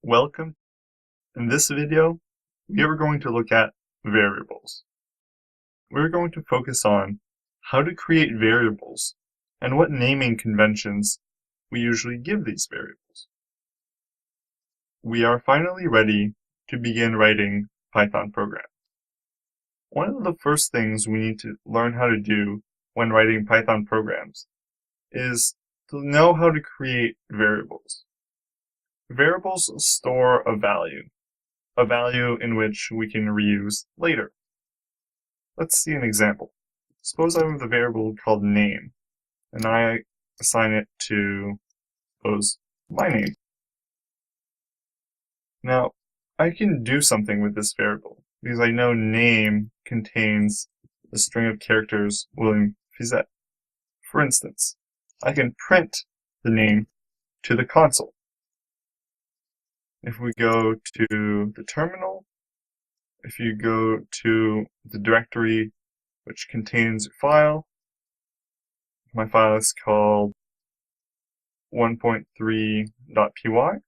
Welcome. In this video, we are going to look at variables. We're going to focus on how to create variables and what naming conventions we usually give these variables. We are finally ready to begin writing Python programs. One of the first things we need to learn how to do when writing Python programs is to know how to create variables. Variables store a value in which we can reuse later. Let's see an example. Suppose I have a variable called name, and I assign it to, suppose, my name. Now, I can do something with this variable, because I know name contains the string of characters William Fizet. For instance, I can print the name to the console. If we go to the terminal, if you go to the directory which contains your file, my file is called 1.3.py,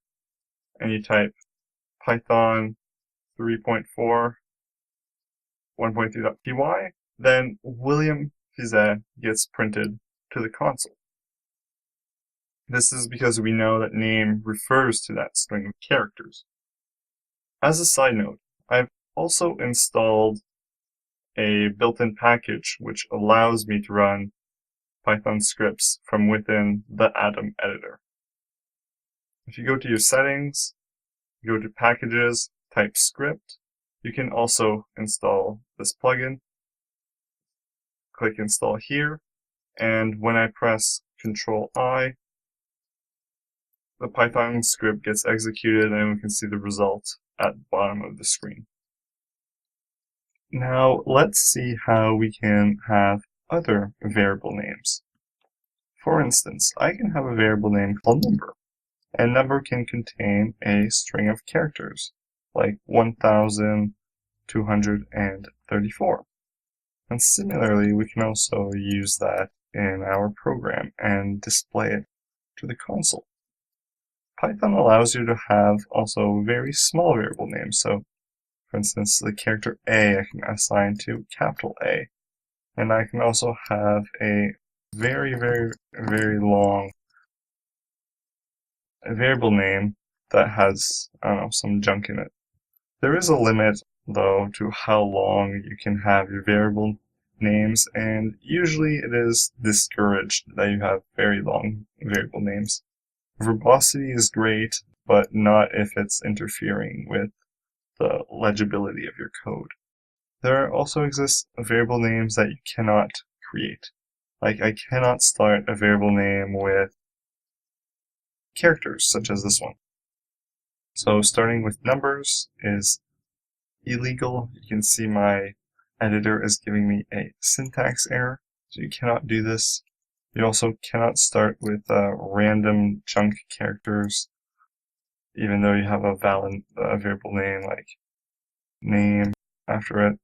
and you type Python 3.4 1.3.py, then William Fizet gets printed to the console. This is because we know that name refers to that string of characters. As a side note, I've also installed a built-in package which allows me to run Python scripts from within the Atom editor. If you go to your settings, go to packages, type script, you can also install this plugin. Click install here, and when I press Ctrl-I, the Python script gets executed and we can see the result at the bottom of the screen. Now let's see how we can have other variable names. For instance, I can have a variable name called number, and number can contain a string of characters, like 1234. And similarly, we can also use that in our program and display it to the console. Python allows you to have also very small variable names. So, for instance, the character A I can assign to capital A. And I can also have a very long variable name that has, I don't know, some junk in it. There is a limit, though, to how long you can have your variable names, and usually it is discouraged that you have very long variable names. Verbosity is great, but not if it's interfering with the legibility of your code. There also exist variable names that you cannot create. Like, I cannot start a variable name with characters, such as this one. So starting with numbers is illegal. You can see my editor is giving me a syntax error, so you cannot do this. You also cannot start with random junk characters, even though you have a valid variable name like name after it.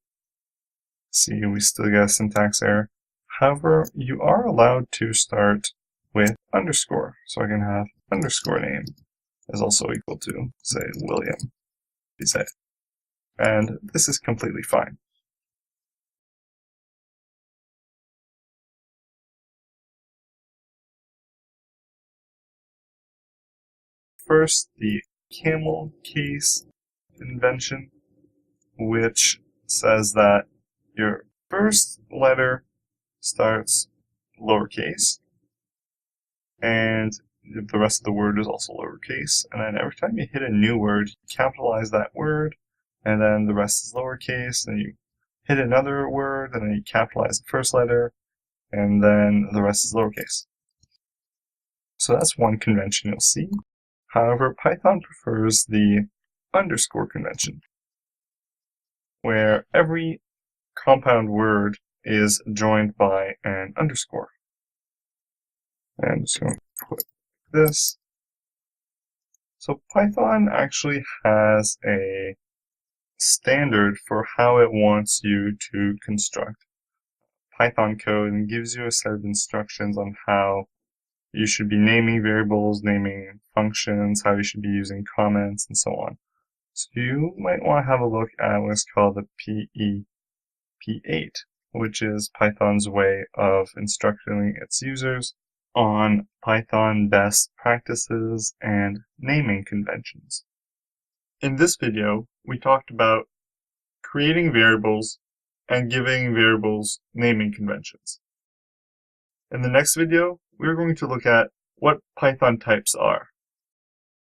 See, we still get a syntax error. However, you are allowed to start with underscore. So I can have underscore name is also equal to, say, William Fizet. And this is completely fine. First, the camel case convention, which says that your first letter starts lowercase, and the rest of the word is also lowercase, and then every time you hit a new word, you capitalize that word, and then the rest is lowercase, and you hit another word, and then you capitalize the first letter, and then the rest is lowercase. So that's one convention you'll see. However, Python prefers the underscore convention, where every compound word is joined by an underscore. And I'm just going to put this. So Python actually has a standard for how it wants you to construct Python code and gives you a set of instructions on how you should be naming variables, naming functions, how you should be using comments, and so on. So you might want to have a look at what's called the PEP8, which is Python's way of instructing its users on Python best practices and naming conventions. In this video, we talked about creating variables and giving variables naming conventions. In the next video, we're going to look at what Python types are.